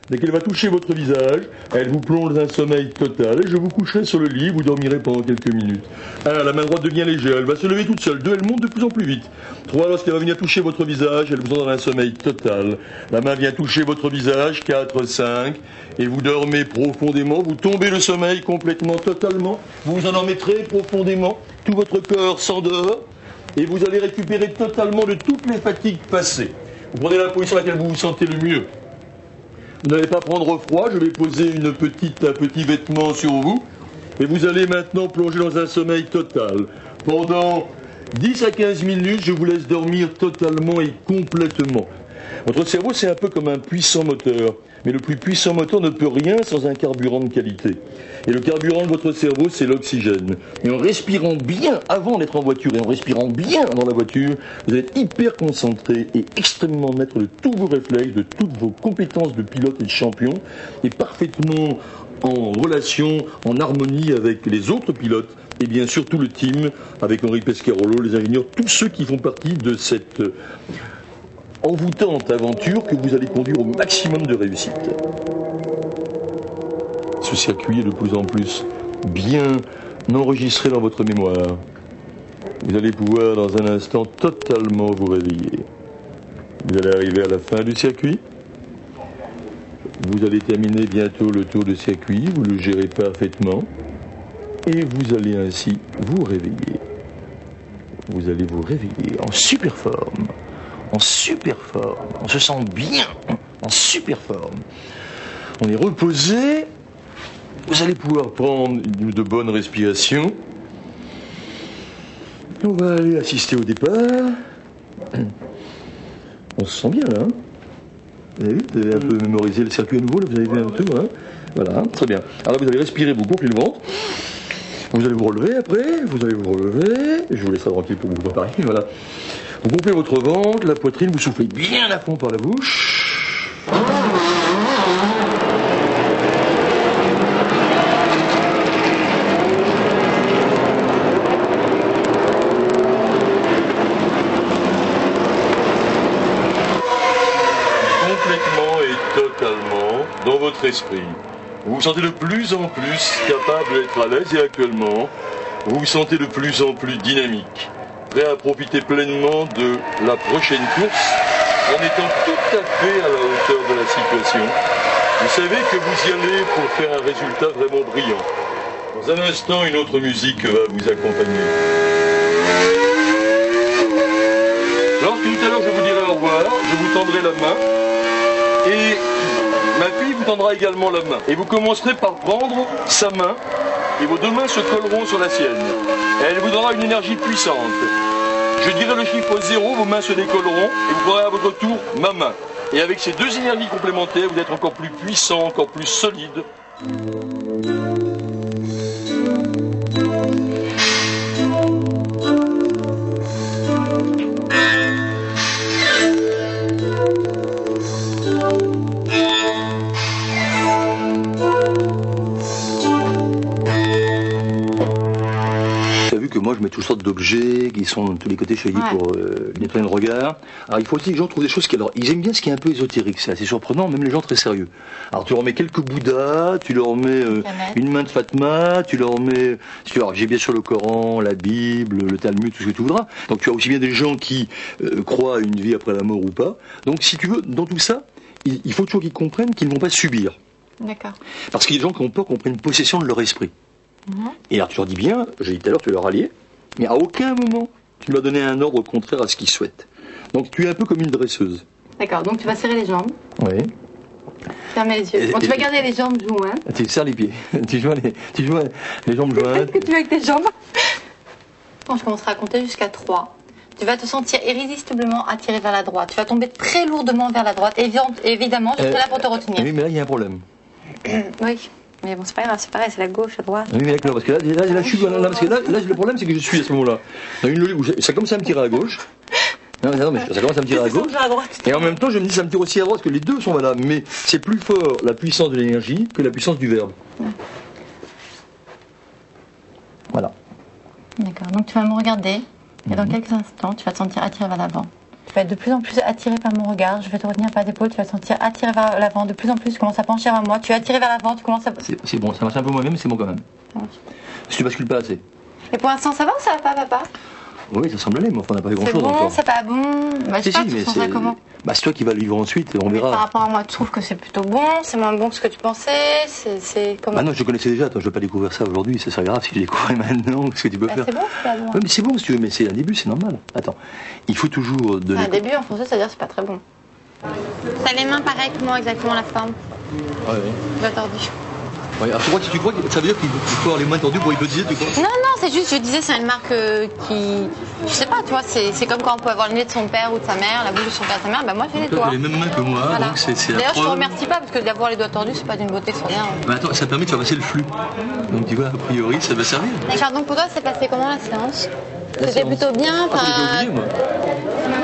Dès qu'elle va toucher votre visage, elle vous plonge dans un sommeil total et je vous coucherai sur le lit, vous dormirez pendant quelques minutes. 1. La main droite devient légère, elle va se lever toute seule. 2. Elle monte de plus en plus vite. 3. Lorsqu'elle va venir toucher votre visage, elle vous envoie dans un sommeil total. La main vient toucher votre visage. 4, 5. Et vous dormez profondément, vous tombez le sommeil complètement, totalement. Vous vous endormez très profondément, tout votre corps s'endort et vous allez récupérer totalement de toutes les fatigues passées. Vous prenez la position à laquelle vous vous sentez le mieux. Vous n'allez pas prendre froid, je vais poser un petit vêtement sur vous. Et vous allez maintenant plonger dans un sommeil total. Pendant 10 à 15 minutes, je vous laisse dormir totalement et complètement. Votre cerveau, c'est un peu comme un puissant moteur. Mais le plus puissant moteur ne peut rien sans un carburant de qualité. Et le carburant de votre cerveau, c'est l'oxygène. Et en respirant bien avant d'être en voiture, et en respirant bien dans la voiture, vous allez être hyper concentré et extrêmement maître de tous vos réflexes, de toutes vos compétences de pilote et de champion, et parfaitement en relation, en harmonie avec les autres pilotes, et bien sûr tout le team, avec Henri Pescarolo, les ingénieurs, tous ceux qui font partie de cette envoûtante aventure que vous allez conduire au maximum de réussite. Ce circuit est de plus en plus bien enregistré dans votre mémoire. Vous allez pouvoir dans un instant totalement vous réveiller. Vous allez arriver à la fin du circuit. Vous allez terminer bientôt le tour de circuit, vous le gérez parfaitement et vous allez ainsi vous réveiller. Vous allez vous réveiller en super forme. En super forme, on se sent bien, en super forme. On est reposé, vous allez pouvoir prendre de bonnes respirations. On va aller assister au départ. On se sent bien là. Hein, vous avez vu, vous avez un peu mémorisé le circuit à nouveau, là, vous avez vu un peu, hein. Voilà, très bien. Alors vous allez respirer, vous gonflez le ventre. Vous allez vous relever après, vous allez vous relever. Je vous laisserai tranquille pour vous préparer, voilà. Vous gonflez votre ventre, la poitrine, vous soufflez bien à fond par la bouche. Complètement et totalement dans votre esprit. Vous vous sentez de plus en plus capable d'être à l'aise et actuellement, vous vous sentez de plus en plus dynamique. Prêt à profiter pleinement de la prochaine course en étant tout à fait à la hauteur de la situation. Vous savez que vous y allez pour faire un résultat vraiment brillant. Dans un instant, une autre musique va vous accompagner. Lorsque tout à l'heure je vous dirai au revoir, je vous tendrai la main et ma fille vous tendra également la main. Et vous commencerez par prendre sa main et vos deux mains se colleront sur la sienne. Elle vous donnera une énergie puissante. Je dirai le chiffre 0, vos mains se décolleront et vous ferez à votre tour ma main. Et avec ces deux énergies complémentaires, vous êtes encore plus puissant, encore plus solide. Moi, je mets toutes sortes d'objets qui sont de tous les côtés choisis pour nettoyer le regard. Alors, il faut aussi que les gens trouvent des choses qui... Alors, ils aiment bien ce qui est un peu ésotérique. C'est assez surprenant, même les gens très sérieux. Alors, tu leur mets quelques Bouddhas, tu leur mets une main de Fatma, tu leur mets... Alors, j'ai bien sûr le Coran, la Bible, le Talmud, tout ce que tu voudras. Donc, tu as aussi bien des gens qui croient à une vie après la mort ou pas. Donc, si tu veux, dans tout ça, il faut toujours qu'ils comprennent qu'ils ne vont pas subir. D'accord. Parce qu'il y a des gens qui ont peur qu'on prenne possession de leur esprit. Et alors tu leur dis bien, j'ai dit tout à l'heure, tu leur allier, mais à aucun moment tu leur donner un ordre contraire à ce qu'ils souhaitent. Donc tu es un peu comme une dresseuse. D'accord, donc tu vas serrer les jambes. Oui. Fermer les yeux. Bon, tu vas garder les jambes jointes. Tu serres les pieds. tu joues les jambes jointes. Qu'est-ce que tu veux avec tes jambes? Quand je commencerai à compter jusqu'à 3, tu vas te sentir irrésistiblement attiré vers la droite. Tu vas tomber très lourdement vers la droite. Évidemment, je serai là pour te retenir. Oui, mais là il y a un problème. Oui. Mais bon, c'est pas grave, c'est pareil, c'est la gauche, la droite. Oui, mais d'accord, parce que là, je suis. Parce que là, le problème, c'est que je suis à ce moment-là. Dans une logique où ça commence à me tirer à gauche. Non, mais ça commence à me tirer à gauche. Et en même temps, je me dis, ça me tire aussi à droite, parce que les deux sont valables. Mais c'est plus fort la puissance de l'énergie que la puissance du verbe. Voilà. D'accord, donc tu vas me regarder. Et dans quelques instants, tu vas te sentir attiré vers l'avant. Tu vas être de plus en plus attiré par mon regard. Je vais te retenir par l'épaule. Tu vas te sentir attiré vers l'avant. De plus en plus, tu commences à pencher vers moi. Tu es attiré vers l'avant. Tu commences à... C'est bon, ça marche un peu moins-même, mais c'est bon quand même. Ouais. Si tu bascules pas assez. Et pour l'instant, ça va ou ça va pas, papa? Oui, ça semble aller, mais enfin, on n'a pas fait C'est grand-chose bon, encore. c'est pas bon. Bah, je sais pas, tu sens ça comment? Bah, c'est toi qui vas le vivre ensuite, on Mais par verra. rapport à moi, tu trouves que c'est plutôt bon? C'est moins bon que ce que tu pensais? C'est comment? Ah non, je connaissais déjà, toi, je ne veux pas découvrir ça aujourd'hui, ça serait grave si je découvrais maintenant, ce que tu peux Bah, faire. c'est bon, c'est pas bon. Oui, mais c'est bon si tu veux, mais c'est un début, c'est normal. Attends, il faut toujours donner. Un début en français, ça veut dire c'est pas très bon. T'as les mains pareilles que moi, exactement la forme. Ouais, ouais. J'ai attendu. Ouais, alors tu crois que ça veut dire qu'il faut avoir les mains tendues pour hypnotiser, tu crois? Non, non, c'est juste, je disais, c'est une marque qui. Je sais pas, tu vois, c'est comme quand on peut avoir le nez de son père ou de sa mère, la bouche de son père et de sa mère, bah moi j'ai les Toi, doigts. t'as les mêmes mains que moi, Voilà. donc c'est la D'ailleurs, je te preuve. remercie pas parce que d'avoir les doigts tordus, c'est pas d'une beauté sans rien. Bah attends, ça permet de faire passer le flux. Donc tu vois, a priori, ça va servir. D'accord, donc pour toi, c'est passé comment la séance? La C'était séance. plutôt bien, Ah, j'ai oublié, moi.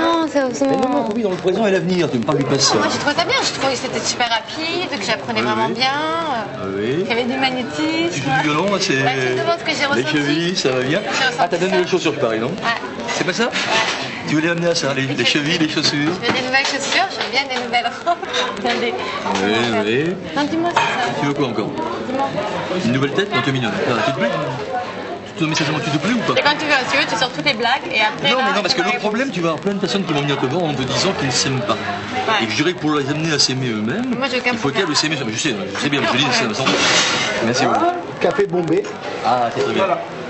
Non, c'est aussi. Mais non, oui, dans le présent et l'avenir, tu me parles du passé. Moi, j'ai trouvé ça bien, j'ai trouvé que c'était super rapide, que j'apprenais Oui, vraiment oui. bien, Ah oui. qu'il y avait du Tu magnétisme. joues du violon, c'est. Bah, tu te demandes ce que j'ai Les ressenti. chevilles, ça va bien. ressenti Ah, t'as donné ça. les chaussures, pareil, non? Ouais. C'est pas ça? Tu voulais amener à ça, les chevilles, les chaussures? Je veux des nouvelles chaussures, j'aime bien des nouvelles robes. Bien des... Oui, oui. Non, dis-moi c'est ça. Tu veux quoi encore? Dis-moi. Une nouvelle tête? Non, tu es mignonne. Ah, tu te plais? Tu te mets ça tu te plais ou pas? C'est quand tu veux, si tu veux, tu sors toutes les blagues et après. Non, là, mais non, parce que tu vas le problème, tu vas avoir plein de personnes qui vont venir te voir en te disant qu'ils ne s'aiment pas. Ouais. Et que je dirais que pour les amener à s'aimer eux-mêmes, Moi, j'ai aucun il faut problème. qu'elles s'aimer. Je sais bien, je te dis, c'est ça. Merci beaucoup. Café Bombay. Ah, c'est très bien.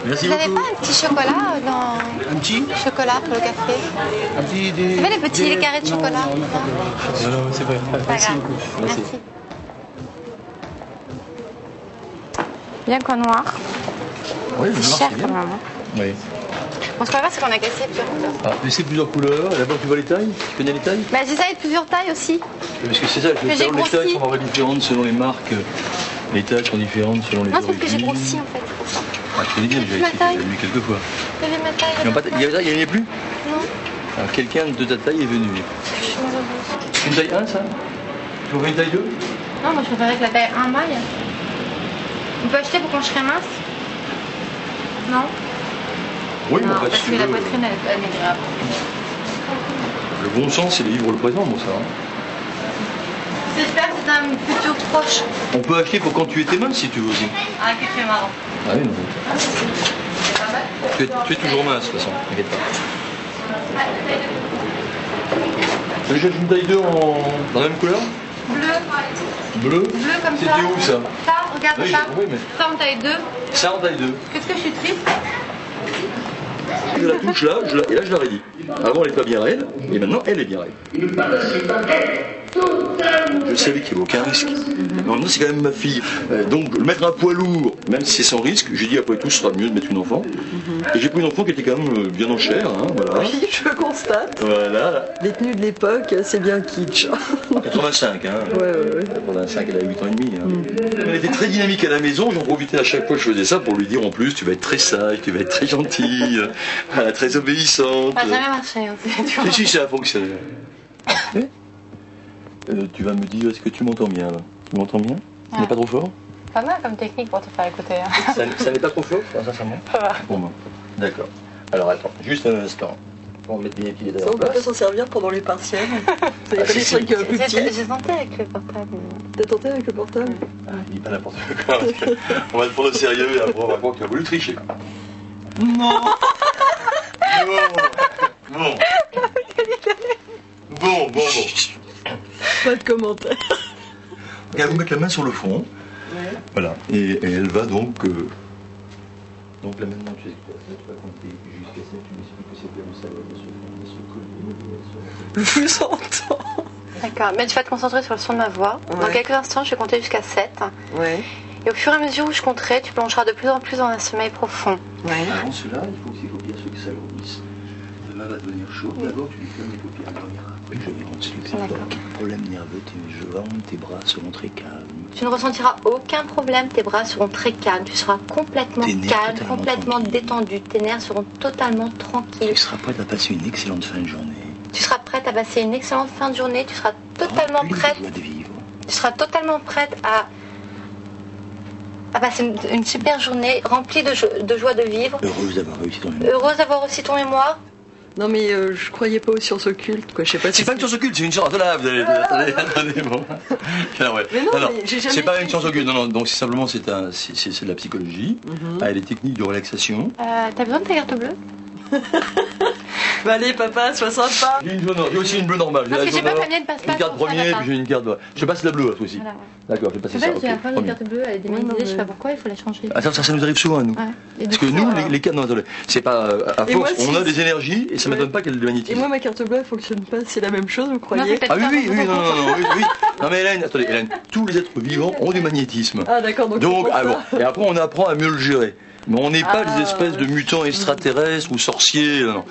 Merci Vous n'avez beaucoup. pas un petit chocolat dans Un petit? chocolat pour le café? Un petit Vous savez les petits les carrés de chocolat? Non, non, c'est vrai. Merci beaucoup. Merci. Bien qu'en noir. Oui, le noir, Cher c'est quand bien. même. Hein. Oui. Bon, ce qu'on va faire, c'est qu'on a cassé plusieurs couleurs. Ah, laissez plusieurs couleurs. D'abord, tu vois les tailles? Tu connais les tailles? Bah, j'essaye de plusieurs tailles aussi. Parce que c'est ça, Que j'ai les grossi. tailles sont vraiment différentes selon les marques. Les tailles sont différentes selon les Non, c'est origines. parce que j'ai grossi en fait. c'est pour ça. Ah, je connais bien, j'ai Ma taille. vu quelques fois. Quelle est ma taille? Il n'y en a plus? Non, Alors, quelqu'un de ta taille est venu. je suis malheureuse. Une taille 1, ça? Tu veux une taille 2? Non, moi je préférais que la taille 1 maille. On peut acheter pour quand je serai mince? Non? Oui, mais Non, enfin, parce si tu que la veux, poitrine elle est grave. le bon sens, c'est de vivre le présent, bon, ça. Hein. J'espère que c'est un futur proche. On peut acheter pour quand tu étais mince, si tu veux aussi. Ah, que c'est marrant. Ah oui, non. C'est pas mal. Tu es toujours mince, de toute façon, t'inquiète pas. Ah, la taille Tu veux une taille 2 dans la même couleur? bleu. Bleu? Bleu comme ça. C'était où, ça? Ça, regarde Oui, ça. oui, mais- Ça en taille 2. Ça en taille 2. Qu'est-ce que je suis triste? Je la touche là, et là je la raidis. Avant elle n'est pas bien raide, et maintenant elle est bien raide. Je savais qu'il n'y avait aucun risque. Mais en même temps, c'est quand même ma fille. Donc mettre un poids lourd, même si c'est sans risque, j'ai dit après tout, ce sera mieux de mettre une enfant. Et j'ai pris une enfant qui était quand même bien en chair, hein, voilà. Oui, je constate. Voilà. Les tenues de l'époque, c'est bien kitsch. 85, hein. Ouais. 85, elle a 8 ans et demi. Hein. Elle était très dynamique à la maison, j'en profitais à chaque fois que je faisais ça pour lui dire en plus, tu vas être très sage, tu vas être très gentille, très obéissante. Ça n'a jamais marché. Hein, tu vois. Si, ça a fonctionné. Tu vas me dire, est-ce que tu m'entends bien là? Tu m'entends bien? Ça n'est pas trop fort? Pas mal comme technique pour te faire écouter. Hein. Ça n'est pas trop fort? Sincèrement? Bon, ben, d'accord. Alors attends, juste un instant. On va mettre bien les pieds Ça, derrière on peut pas s'en servir pendant les partiels. Vous avez pas des trucs plus petits? J'ai tenté avec le portable. T'as tenté avec le portable? Il dit pas n'importe quoi. On va le prendre au sérieux et après on va voir que tu as voulu tricher. Non. Bon. Bon. Pas de commentaire. Elle va vous mettre la main sur le front. Ouais. Voilà. Et elle va donc. Donc là maintenant, tu sais quoi, tu vas compter jusqu'à 7, tu m'expliques que c'est bien le salon de se Je vous entends. D'accord, mais tu vas te concentrer sur le son de ma voix. Dans Ouais. quelques instants, je vais compter jusqu'à 7. Ouais. Et au fur et à mesure où je compterai, tu plongeras de plus en plus dans un sommeil profond. Ouais. Avant cela, il faut que ces paupières se s'alourdissent. Demain va devenir chaud. D'abord, tu lui fermes les paupières. Elle dormira. Après, je vais ensuite. D'accord. Problème nerveux, tes jambes, tes bras seront très calmes. Tu ne ressentiras aucun problème, tes bras seront très calmes, tu seras complètement Tes nerfs calme, totalement complètement tranquilles. détendu, tes nerfs seront totalement tranquilles. Tu seras prête à passer une excellente fin de journée. Tu seras prête à passer une excellente fin de journée, tu seras totalement Remplie de prête, joie de vivre. tu seras totalement prête à passer une super journée remplie de joie de vivre, Heureuse d'avoir réussi ton mémoire. heureuse d'avoir aussi ton mémoire. Non mais je croyais pas aux sciences occultes, quoi. Je sais pas. C'est pas une science occulte, c'est une science. Attendez, vous allez. Attendez, bon. Alors, ouais. Mais non, mais j'ai jamais c'est pas fait une science occulte, non. Donc simplement c'est de la psychologie, avec des techniques de relaxation. T'as besoin de ta carte bleue? Bah allez, papa, sois sympa. J'ai une jaune, j'ai aussi une bleue normale. Parce J'ai que la j'ai pas jaune panier de passe-passe. une carte première, puis j'ai une carte. Je passe la bleue, toi aussi. Voilà. D'accord, je vais passer C'est ça. vrai, j'ai un Ok, problème de premier. carte bleue, elle est démanisée, je sais pas pourquoi, il faut la changer. Ah, ça nous arrive souvent à nous. Ouais. Et Parce du que coup, nous, les cartes, non, attendez, c'est pas à Et moi, force, on si- a des énergies et ça Ouais. m'étonne pas qu'elle ait le Et magnétisme. moi, ma carte bleue, elle fonctionne pas. C'est la même chose, vous Non, croyez? c'est Ah oui, oui, peut-être oui, ça, non, oui. Non mais Hélène, attendez, Hélène, tous les êtres vivants ont du magnétisme. Ah d'accord, donc. Donc, c'est pour ça. bon, et après on apprend à mieux le gérer. Mais on n'est pas Ah. des espèces de mutants extraterrestres ou sorciers, non.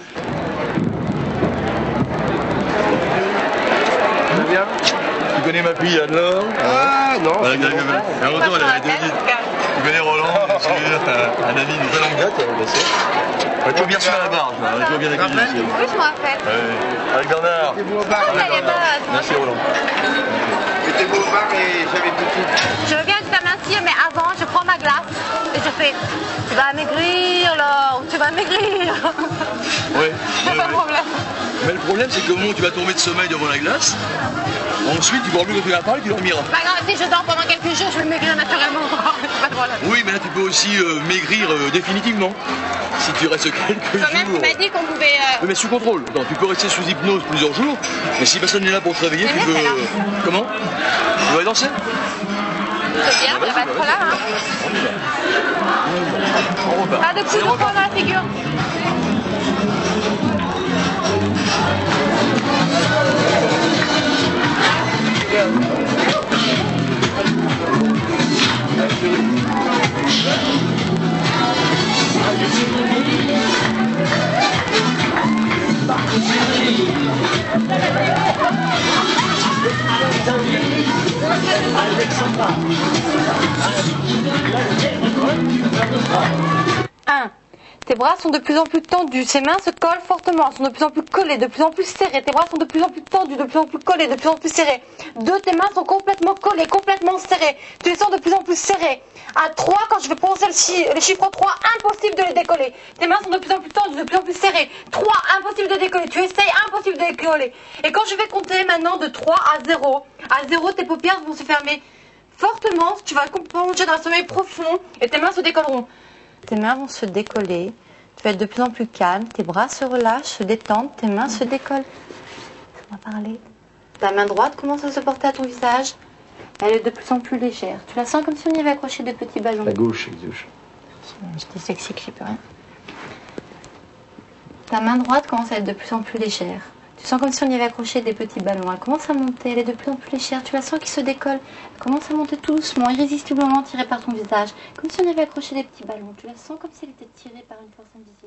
Ça bien? Tu connais ma fille Anne-Laure? Ah non, Voilà, c'est bon. il y a longtemps, elle avait été tu connais Roland, bien sûr, un ami de très longue date, bien sûr. On est toujours bien sûr à la barre, on est toujours bien accueillis ici. Oui, je me rappelle. Ouais. Avec Bernard. Mettez-vous au bar, Ah, elle est bonne. Merci Roland. mettez-vous au bar et j'avais tout de suite. Je viens de t'amincir, mais avant, je prends ma glace et je fais tu vas maigrir, Laure, tu vas maigrir. Ouais. C'est pas de problème. Mais le problème, c'est que au moment où tu vas tomber de sommeil devant la glace, ensuite, tu vas oublier que tu vas parler, tu dormiras. Pas grave, si je dors pendant quelques jours, je vais maigrir naturellement. C'est pas de problème. Oui, mais là, tu peux aussi maigrir définitivement. Si tu restes quelques Toi-même, jours. tu m'as dit qu'on pouvait. Oui, mais sous contrôle. Attends, tu peux rester sous hypnose plusieurs jours, mais si personne n'est là pour te réveiller, C'est tu bien, peux. celle-là. Comment? Tu vas aller danser? C'est bien, ça va être là. Hein. On repart. Pas de coups de poing dans la figure. Tes bras sont de plus en plus tendus, ses mains se collent fortement, elles sont de plus en plus collées, de plus en plus serrées. Tes bras sont de plus en plus tendus, de plus en plus collés, de plus en plus serrés. 2, tes mains sont complètement collées, complètement serrées. Tu les sens de plus en plus serrées. À 3, quand je vais prononcer le chiffre 3, impossible de les décoller. Tes mains sont de plus en plus tendues, de plus en plus serrées. 3, impossible de décoller. Tu essayes, impossible de décoller. Et quand je vais compter maintenant de 3 à 0, tes paupières vont se fermer fortement. Tu vas plonger dans un sommeil profond et tes mains se décolleront. Tes mains vont se décoller, tu vas être de plus en plus calme, tes bras se relâchent, se détendent, tes mains se décollent. On va parler. Ta main droite commence à se porter à ton visage, elle est de plus en plus légère. Tu la sens comme si on y avait accroché des petits ballons. La gauche, gauche. J'étais sexy que j'y peux rien. Ta main droite commence à être de plus en plus légère. Tu sens comme si on y avait accroché des petits ballons. Elle commence à monter, elle est de plus en plus légère. Tu la sens qui se décolle. Elle commence à monter tout doucement, irrésistiblement tirée par ton visage. Comme si on y avait accroché des petits ballons. Tu la sens comme si elle était tirée par une force invisible.